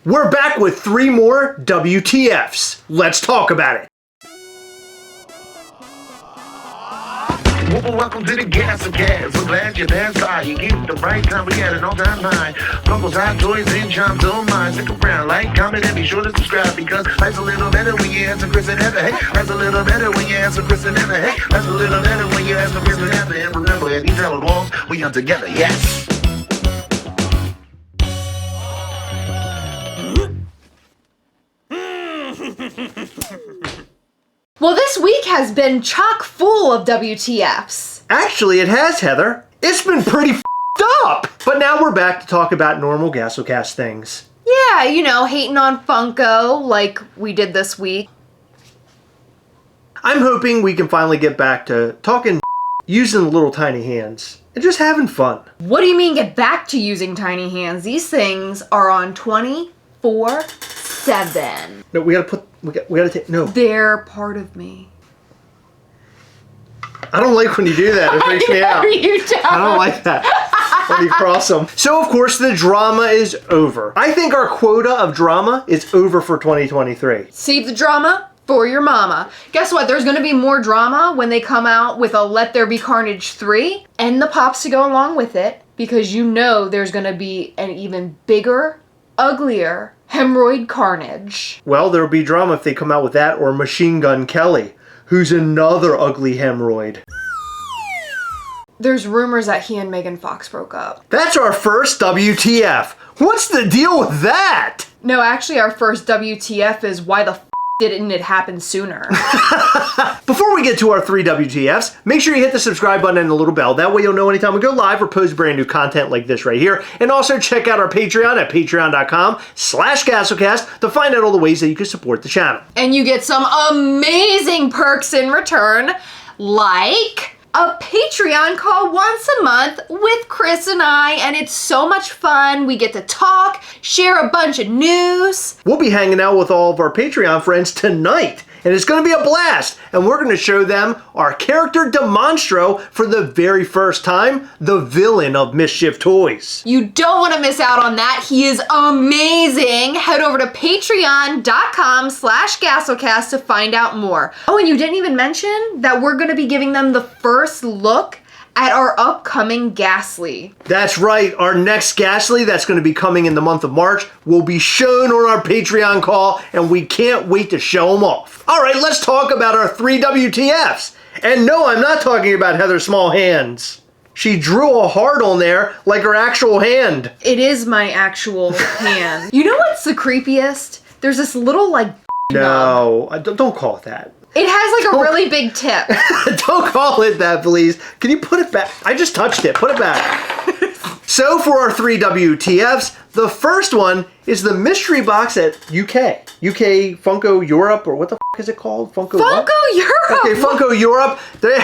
We're back with 3 more WTFs. Let's talk about it. Welcome to the Gastlecast. We're glad you're there. You get the right time. We had an all-time high. Funko's hot toys and charms on mine. Stick around, like, comment, and be sure to subscribe because life's a little better when you answer Chris and Heather. Hey, life's a little better when you answer Chris and Heather. Hey, life's a little better when you answer Chris and Heather. And remember, at these hallowed walls, we are together. Yes. Well, this week has been chock full of WTFs. Actually, it has, Heather. It's been pretty f***ed up. But now we're back to talk about normal Gastlecast things. Yeah, you know, hating on Funko like we did this week. I'm hoping we can finally get back to talking using little tiny hands and just having fun. What do you mean get back to using tiny hands? These things are on 24/7. No, we gotta take, no. They're part of me. I don't like when you do that. It freaks me out. You don't. I don't like that. When you cross them. So, of course, the drama is over. I think our quota of drama is over for 2023. Save the drama for your mama. Guess what? There's going to be more drama when they come out with a Let There Be Carnage 3 and the pops to go along with it, because you know there's going to be an even bigger, uglier hemorrhoid carnage. Well, there'll be drama if they come out with that or Machine Gun Kelly, who's another ugly hemorrhoid. There's rumors that he and Megan Fox broke up. That's our first WTF. What's the deal with that? No, actually our first WTF is why the didn't it happen sooner? Before we get to our 3 WTFs, make sure you hit the subscribe button and the little bell. That way you'll know anytime we go live or post brand new content like this right here. And also check out our Patreon at patreon.com/Gastlecast to find out all the ways that you can support the channel. And you get some amazing perks in return, like a Patreon call once a month with Chris and I, and it's so much fun. We get to talk, share a bunch of news. We'll be hanging out with all of our Patreon friends tonight, and it's going to be a blast. And we're going to show them our character Demonstro for the very first time, the villain of Mischief Toys. You don't want to miss out on that. He is amazing. Head over to patreon.com/Gastlecast to find out more. Oh, and you didn't even mention that we're going to be giving them the first look at our upcoming Ghastly. That's right, our next Ghastly that's going to be coming in the month of March will be shown on our Patreon call, and we can't wait to show them off. All right, let's talk about our 3 WTFs. And no, I'm not talking about Heather's small hands. She drew a heart on there like her actual hand. It is my actual hand. You know what's the creepiest? There's this little No, don't call it that. It has a really big tip. Don't call it that, please. Can you put it back? I just touched it. Put it back. So for our 3 WTFs, the first one is the mystery box at UK Funko Europe, or what the f is it called? Funko Europe! Okay, Funko Europe. They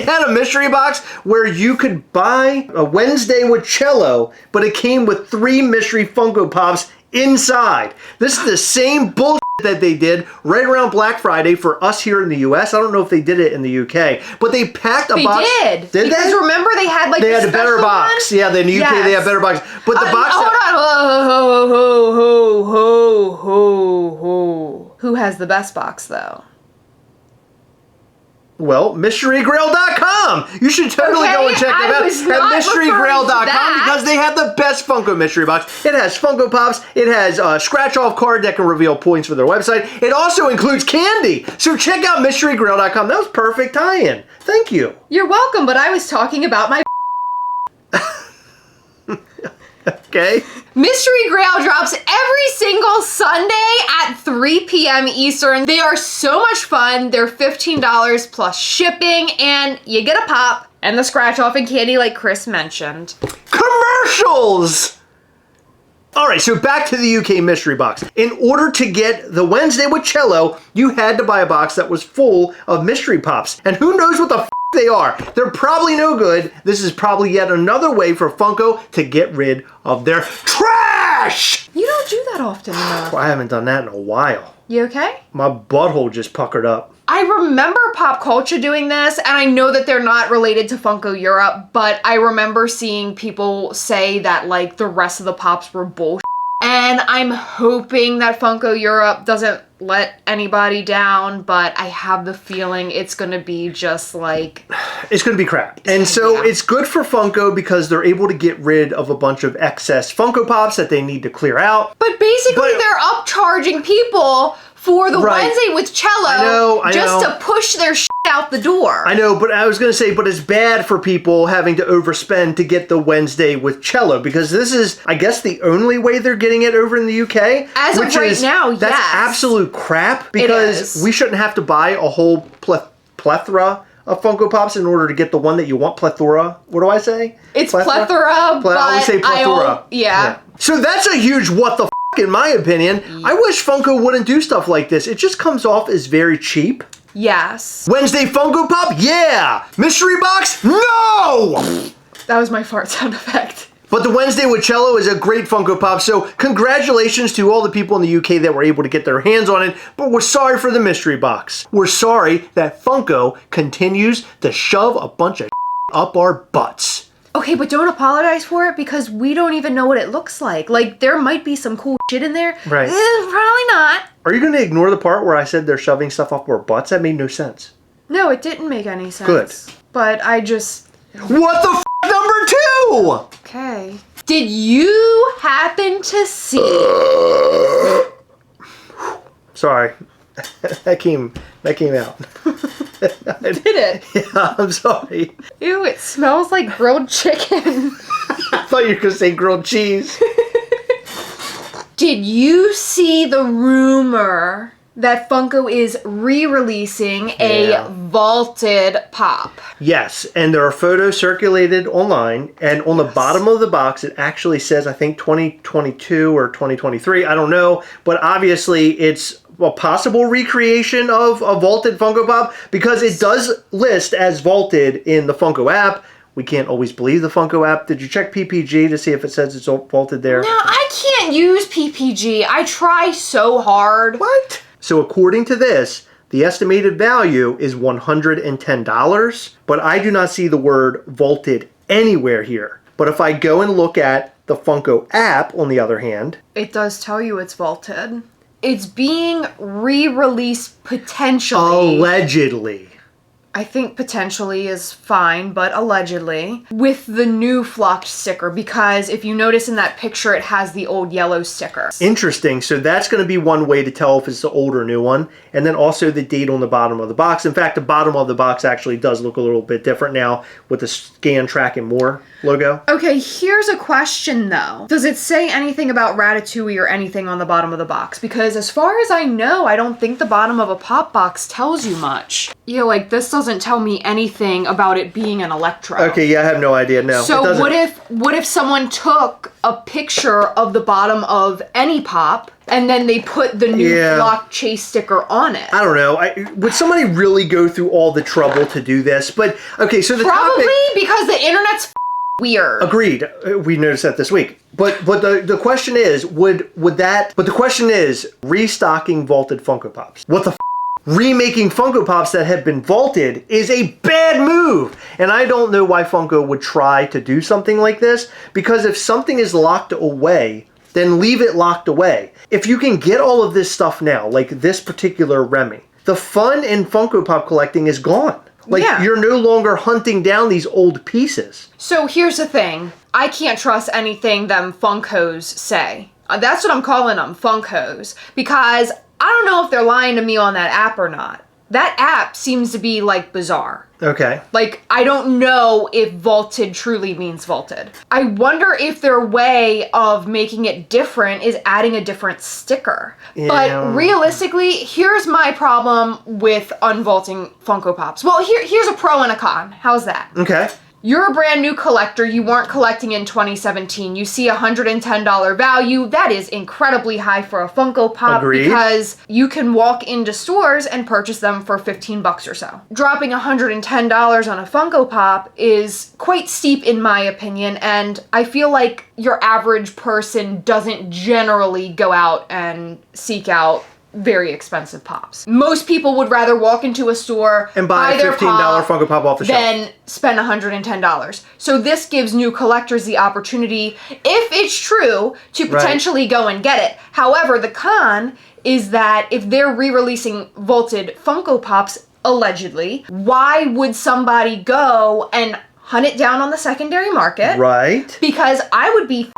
had a mystery box where you could buy a Wednesday with Cello, but it came with 3 mystery Funko Pops inside. This is the same bullshit that they did right around Black Friday for us here in the US. I don't know if they did it in the UK, but they packed a box. They did. Because remember they had they had a better box. One? Yeah, in the UK they have better box. But the box. Hold on. Who has the best box though? Well, MysteryGrail.com. You should totally go and check them out at MysteryGrail.com because they have the best Funko mystery box. It has Funko Pops. It has a scratch-off card that can reveal points for their website. It also includes candy. So check out MysteryGrail.com. That was perfect tie-in. Thank you. You're welcome, but I was talking about my Okay. Mystery Grail drops every single Sunday at 3 p.m. Eastern. They are so much fun. They're $15 plus shipping, and you get a pop and the scratch off and candy like Chris mentioned. Commercials! All right, so back to the UK mystery box. In order to get the Wednesday with Cello, you had to buy a box that was full of mystery pops. And who knows what the f they are. They're probably no good. This is probably yet another way for Funko to get rid of their trash! You don't do that often enough. I haven't done that in a while. You okay? My butthole just puckered up. I remember Pop Culture doing this, and I know that they're not related to Funko Europe, but I remember seeing people say that, like, the rest of the Pops were bullshit And I'm hoping that Funko Europe doesn't let anybody down, but I have the feeling it's going to be just like... It's going to be crap. And so it's good for Funko because they're able to get rid of a bunch of excess Funko Pops that they need to clear out. But basically they're upcharging people for the Wednesday with Cello just to push their shit out the door. I know, but I was going to say, but it's bad for people having to overspend to get the Wednesday with Cello because this is, I guess, the only way they're getting it over in the UK. As of right now, yes. That's absolute crap because we shouldn't have to buy a whole plethora of Funko Pops in order to get the one that you want. Plethora. What do I say? It's plethora, but I always say plethora. Yeah. So that's a huge what the f*** in my opinion. I wish Funko wouldn't do stuff like this. It just comes off as very cheap. Yes. Wednesday Funko Pop? Yeah. Mystery box? No! That was my fart sound effect. But the Wednesday with Cello is a great Funko Pop, so congratulations to all the people in the UK that were able to get their hands on it, but we're sorry for the mystery box. We're sorry that Funko continues to shove a bunch of up our butts. Okay, but don't apologize for it because we don't even know what it looks like. Like, there might be some cool shit in there. Right. Probably not. Are you going to ignore the part where I said they're shoving stuff up our butts? That made no sense. No, it didn't make any sense. Good. But I just... What the f***, number 2? Okay. Did you happen to see... Sorry. that came out. Did it? Yeah, I'm sorry. Ew, it smells like grilled chicken. I thought you were going to say grilled cheese. Did you see the rumor that Funko is re-releasing a vaulted pop? Yes, and there are photos circulated online, and on the bottom of the box it actually says, I think 2022 or 2023, I don't know, but obviously it's a possible recreation of a vaulted Funko Pop because it does list as vaulted in the Funko app. We can't always believe the Funko app. Did you check PPG to see if it says it's vaulted there? No, I can't use PPG. I try so hard. What? So according to this, the estimated value is $110, but I do not see the word vaulted anywhere here. But if I go and look at the Funko app, on the other hand... It does tell you it's vaulted. It's being re-released potentially. Allegedly. I think potentially is fine, but allegedly, with the new flocked sticker, because if you notice in that picture, it has the old yellow sticker. Interesting. So that's going to be one way to tell if it's the old or new one. And then also the date on the bottom of the box. In fact, the bottom of the box actually does look a little bit different now with the Scan, Track, and More logo. Okay, here's a question though. Does it say anything about Ratatouille or anything on the bottom of the box? Because as far as I know, I don't think the bottom of a pop box tells you much. Yeah, like this doesn't tell me anything about it being an Electro. Okay, yeah, I have no idea. No. So what if someone took a picture of the bottom of any pop and then they put the new Flock Chase sticker on it? I don't know. Would somebody really go through all the trouble to do this? But okay, so the Probably topic, because the internet's weird. Agreed. We noticed that this week. But the question is, the question is restocking vaulted Funko Pops. What the Remaking Funko Pops that have been vaulted is a bad move. And I don't know why Funko would try to do something like this, because if something is locked away, then leave it locked away. If you can get all of this stuff now, like this particular Remy, the fun in Funko Pop collecting is gone. Like, you're no longer hunting down these old pieces. So here's the thing. I can't trust anything them Funkos say. That's what I'm calling them, Funkos. Because I don't know if they're lying to me on that app or not. That app seems to be, like, bizarre. Okay. Like, I don't know if vaulted truly means vaulted. I wonder if their way of making it different is adding a different sticker. Yeah. But realistically, here's my problem with unvaulting Funko Pops. Well, here's a pro and a con. How's that? Okay. You're a brand new collector. You weren't collecting in 2017. You see $110 value. That is incredibly high for a Funko Pop. Agreed. Because you can walk into stores and purchase them for $15 or so. Dropping $110 on a Funko Pop is quite steep in my opinion, and I feel like your average person doesn't generally go out and seek out very expensive pops. Most people would rather walk into a store and buy a their $15 pop Funko Pop off the shelf than spend $110. So this gives new collectors the opportunity, if it's true, to potentially go and get it. However, the con is that if they're re-releasing vaulted Funko Pops, allegedly, why would somebody go and hunt it down on the secondary market? Right. Because I would be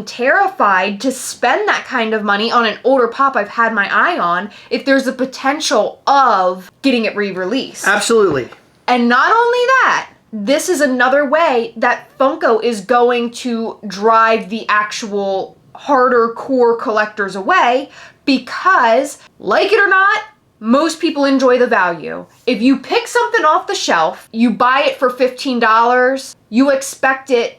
terrified to spend that kind of money on an older pop I've had my eye on if there's a potential of getting it re-released. Absolutely. And not only that, this is another way that Funko is going to drive the actual harder core collectors away because, like it or not, most people enjoy the value. If you pick something off the shelf, you buy it for $15, you expect it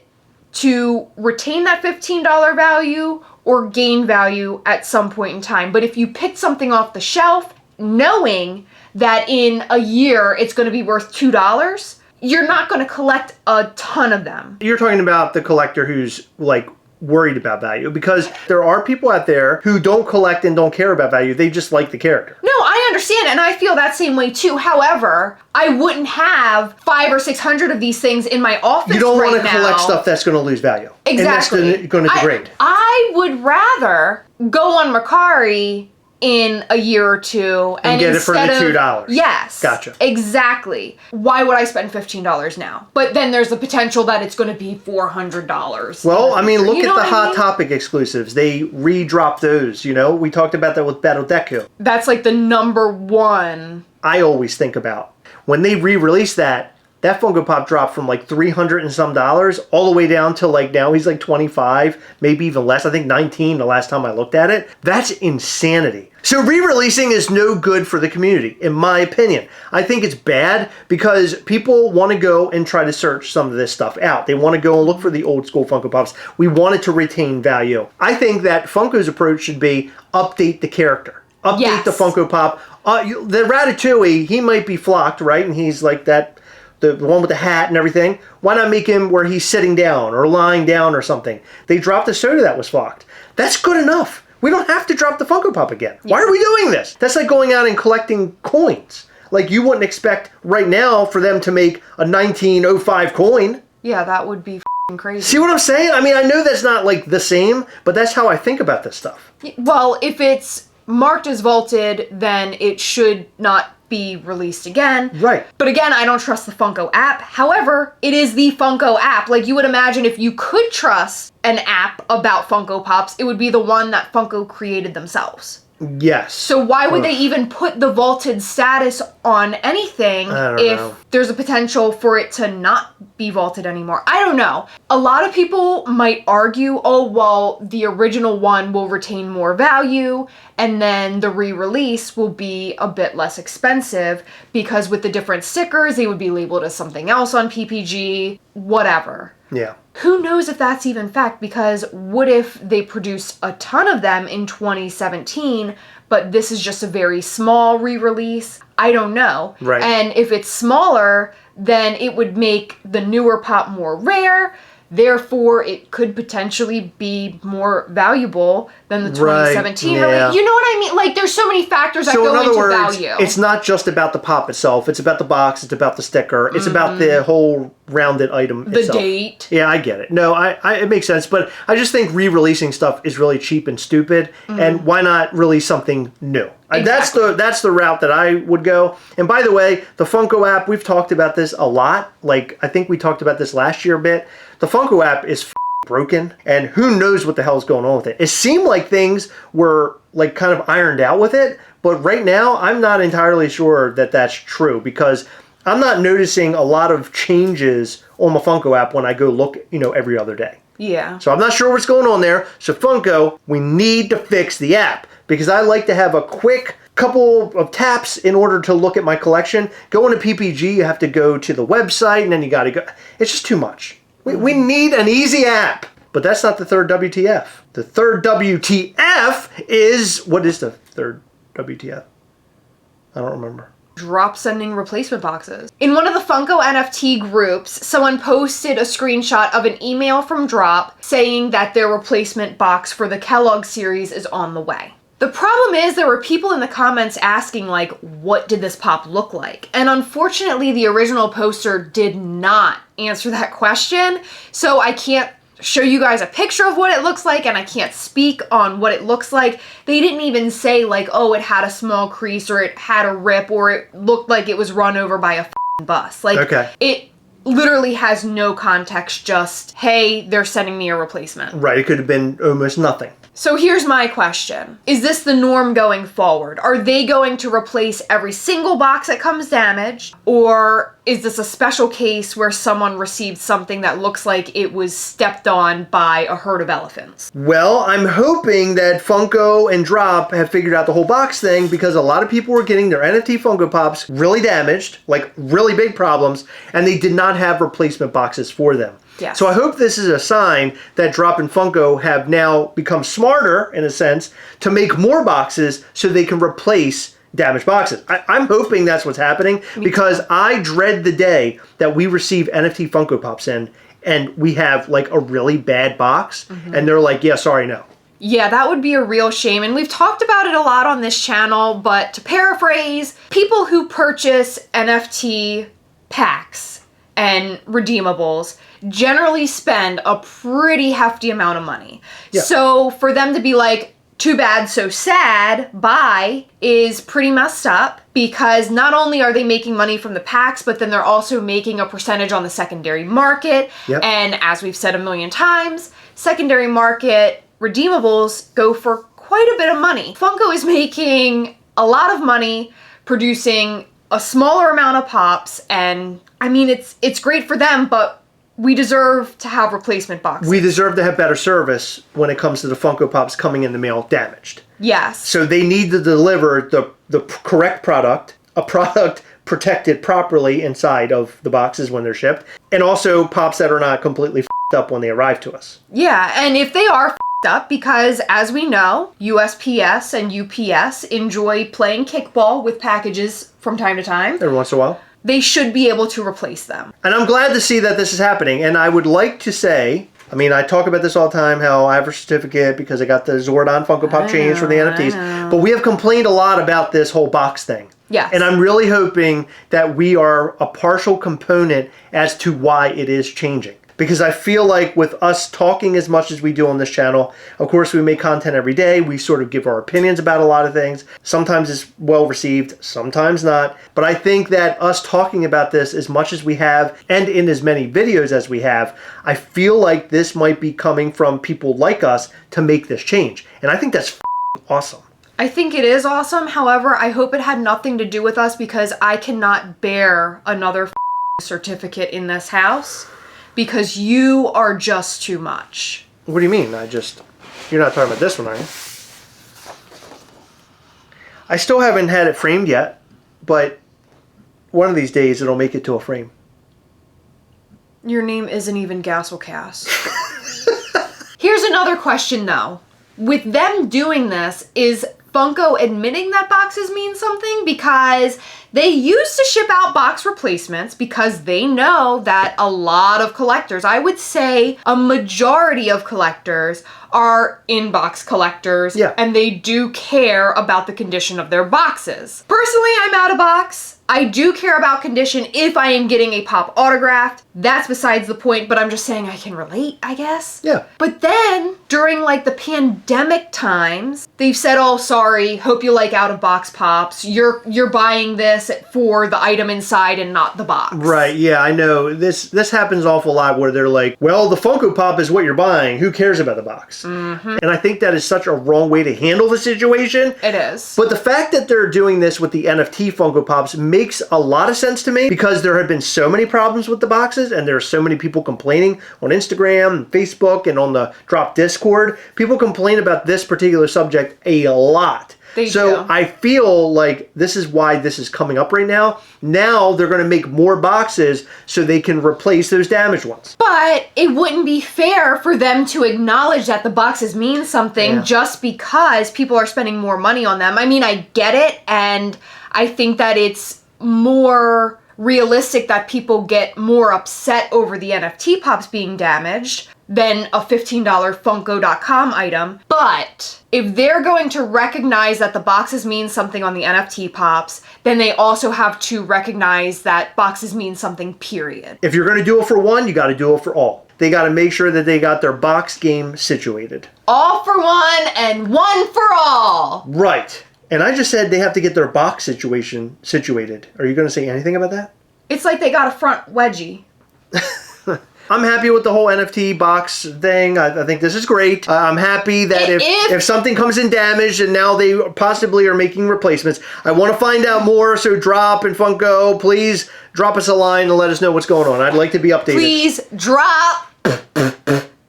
to retain that $15 value or gain value at some point in time. But if you pick something off the shelf, knowing that in a year it's going to be worth $2, you're not going to collect a ton of them. You're talking about the collector who's like worried about value, because there are people out there who don't collect and don't care about value. They just like the character. No, I understand, and I feel that same way too. However, I wouldn't have 500 or 600 of these things in my office. You don't right want to collect stuff that's going to lose value. Exactly. And that's going to degrade. I would rather go on Mercari in a year or two and get it for the $2. Yes. Gotcha. Exactly. Why would I spend $15 now? But then there's the potential that it's going to be $400. Well, I mean, look You know at the what I Hot mean? Topic exclusives. They re-drop those, you know? We talked about that with Battle Deku. That's like the number one. I always think about when they re-released that Funko Pop dropped from like $300 and some all the way down to like now he's like 25, maybe even less. I think 19 the last time I looked at it. That's insanity. So re-releasing is no good for the community, in my opinion. I think it's bad because people want to go and try to search some of this stuff out. They want to go and look for the old school Funko Pops. We want it to retain value. I think that Funko's approach should be update the character. Update the Funko Pop. The Ratatouille, he might be flocked, right? And he's like that, the one with the hat and everything. Why not make him where he's sitting down or lying down or something? They dropped a soda that was flocked. That's good enough. We don't have to drop the Funko Pop again. Why are we doing this? That's like going out and collecting coins. Like you wouldn't expect right now for them to make a 1905 coin. Yeah, that would be crazy. See what I'm saying? I mean, I know that's not like the same, but that's how I think about this stuff. Well, if it's marked as vaulted, then it should not be released again. Right. But again, I don't trust the Funko app. However, it is the Funko app. Like you would imagine if you could trust an app about Funko Pops, it would be the one that Funko created themselves. Yes. So why would they even put the vaulted status on anything if there's a potential for it to not be vaulted anymore? I don't know. A lot of people might argue, oh, well, the original one will retain more value and then the re-release will be a bit less expensive because with the different stickers, they would be labeled as something else on PPG, whatever. Yeah. Who knows if that's even fact, because what if they produce a ton of them in 2017, but this is just a very small re-release? I don't know. Right. And if it's smaller, then it would make the newer pop more rare. Therefore, it could potentially be more valuable than the 2017 Right, yeah. release. You know what I mean? Like, there's so many factors that go into value. It's not just about the pop itself. It's about the box. It's about the sticker. It's about the whole rounded item itself. The date. Yeah, I get it. No, it makes sense. But I just think re-releasing stuff is really cheap and stupid. And why not release something new? Exactly. That's the route that I would go. And by the way, the Funko app, we've talked about this a lot. Like, I think we talked about this last year a bit. The Funko app is broken, and who knows what the hell's going on with it. It seemed like things were like kind of ironed out with it, but right now I'm not entirely sure that that's true because I'm not noticing a lot of changes on my Funko app when I go look, every other day. Yeah. So I'm not sure what's going on there. So Funko, we need to fix the app because I like to have a quick couple of taps in order to look at my collection. Going to PPG, you have to go to the website and then you got to go. It's just too much. We need an easy app. But that's not the third WTF. The third WTF is, what is the third WTF? I don't remember. Drop sending replacement boxes. In one of the Funko NFT groups, someone posted a screenshot of an email from Drop saying that their replacement box for the Kellogg series is on the way. The problem is there were people in the comments asking, like, what did this pop look like? And unfortunately, the original poster did not answer that question. So I can't show you guys a picture of what it looks like, and I can't speak on what it looks like. They didn't even say, like, oh, it had a small crease, or it had a rip, or it looked like it was run over by a bus. Like, it literally has no context, just, hey, they're sending me a replacement. Right, it could have been almost nothing. So here's my question. Is this the norm going forward? Are they going to replace every single box that comes damaged? Or is this a special case where someone received something that looks like it was stepped on by a herd of elephants? Well, I'm hoping that Funko and Drop have figured out the whole box thing, because a lot of people were getting their NFT Funko Pops really damaged, like really big problems, and they did not have replacement boxes for them. Yes. So I hope this is a sign that Drop and Funko have now become smarter, in a sense, to make more boxes so they can replace damaged boxes. I'm hoping that's what's happening, because I dread the day that we receive NFT Funko Pops in and we have like a really bad box and they're like, yeah, sorry, no. Yeah, that would be a real shame. And we've talked about it a lot on this channel, but to paraphrase, people who purchase NFT packs and redeemables generally spend a pretty hefty amount of money. Yeah. So for them to be like, too bad, so sad, bye, is pretty messed up, because not only are they making money from the packs, but then they're also making a percentage on the secondary market. Yep. And as we've said a million times, secondary market redeemables go for quite a bit of money. Funko is making a lot of money producing a smaller amount of pops, and I mean, it's great for them, but we deserve to have replacement boxes. We deserve to have better service when it comes to the Funko Pops coming in the mail damaged. Yes. So they need to deliver the correct product, a product protected properly inside of the boxes when they're shipped, and also pops that are not completely f***ed up when they arrive to us. Yeah, and if they are f***ed up, because as we know, USPS and UPS enjoy playing kickball with packages from time to time. Every once in a while. They should be able to replace them. And I'm glad to see that this is happening. And I would like to say, I mean, I talk about this all the time, how I have a certificate because I got the Zordon Funko Pop change for the NFTs. But we have complained a lot about this whole box thing. Yes. And I'm really hoping that we are a partial component as to why it is changing. Because I feel like with us talking as much as we do on this channel, of course we make content every day, we sort of give our opinions about a lot of things. Sometimes it's well received, sometimes not. But I think that us talking about this as much as we have, and in as many videos as we have, I feel like this might be coming from people like us to make this change. And I think that's awesome. I think it is awesome. However, I hope it had nothing to do with us, because I cannot bear another certificate in this house. Because you are just too much. What do you mean? You're not talking about this one, are you? I still haven't had it framed yet, but one of these days it'll make it to a frame. Your name isn't even Gastlecast. Here's another question though. With them doing this, is Funko admitting that boxes mean something? Because they used to ship out box replacements because they know that a lot of collectors, I would say a majority of collectors, are inbox collectors, and they do care about the condition of their boxes. Personally, I'm out of box. I do care about condition if I am getting a pop autographed. That's besides the point, but I'm just saying I can relate, I guess. Yeah. But then, during like the pandemic times, they've said, oh, sorry, hope you like out-of-box pops. You're buying this for the item inside and not the box. Right, yeah, I know. This happens an awful lot where they're like, well, the Funko Pop is what you're buying. Who cares about the box? Mm-hmm. And I think that is such a wrong way to handle the situation. It is. But the fact that they're doing this with the NFT Funko Pops makes a lot of sense to me, because there have been so many problems with the boxes and there are so many people complaining on Instagram, Facebook, and on the Drop Discord. People complain about this particular subject a lot. They do. I feel like this is why this is coming up right now. Now they're going to make more boxes so they can replace those damaged ones. But it wouldn't be fair for them to acknowledge that the boxes mean something just because people are spending more money on them. I mean, I get it, and I think that it's more realistic that people get more upset over the NFT pops being damaged than a $15 Funko.com item. But if they're going to recognize that the boxes mean something on the NFT pops, then they also have to recognize that boxes mean something, period. If you're going to do it for one, you got to do it for all. They got to make sure that they got their box game situated. All for one and one for all. Right. And I just said they have to get their box situation situated. Are you going to say anything about that? It's like they got a front wedgie. I'm happy with the whole NFT box thing. I think this is great. I'm happy that if something comes in damaged and now they possibly are making replacements, I want to find out more. So Drop and Funko, please drop us a line and let us know what's going on. I'd like to be updated. Please drop.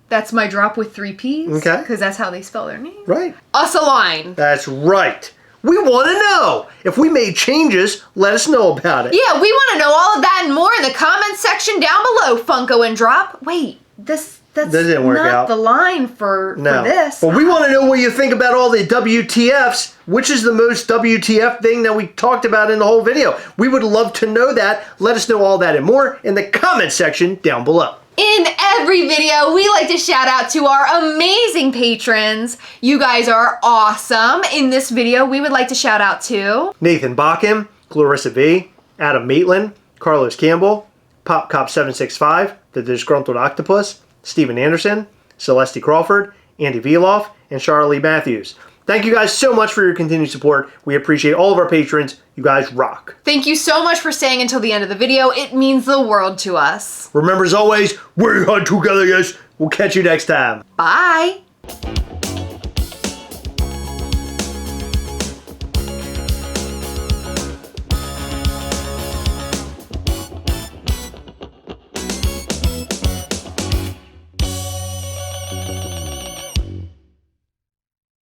That's my drop with 3 P's. Okay. Because that's how they spell their name. Right. Us a line. That's right. We want to know. If we made changes, let us know about it. Yeah, we want to know all of that and more in the comments section down below, Funko and Drop. Wait, that didn't work out. The line for this. But we want to know what you think about all the WTFs. Which is the most WTF thing that we talked about in the whole video? We would love to know that. Let us know all that and more in the comments section down below. In every video, we like to shout out to our amazing patrons. You guys are awesome. In this video, we would like to shout out to Nathan Backham, Clarissa V, Adam Maitland, Carlos Campbell, PopCop765, The Disgruntled Octopus, Steven Anderson, Celeste Crawford, Andy Vieloff, and Charlie Matthews. Thank you guys so much for your continued support. We appreciate all of our patrons. You guys rock. Thank you so much for staying until the end of the video. It means the world to us. Remember, as always, we hunt together, guys. We'll catch you next time. Bye.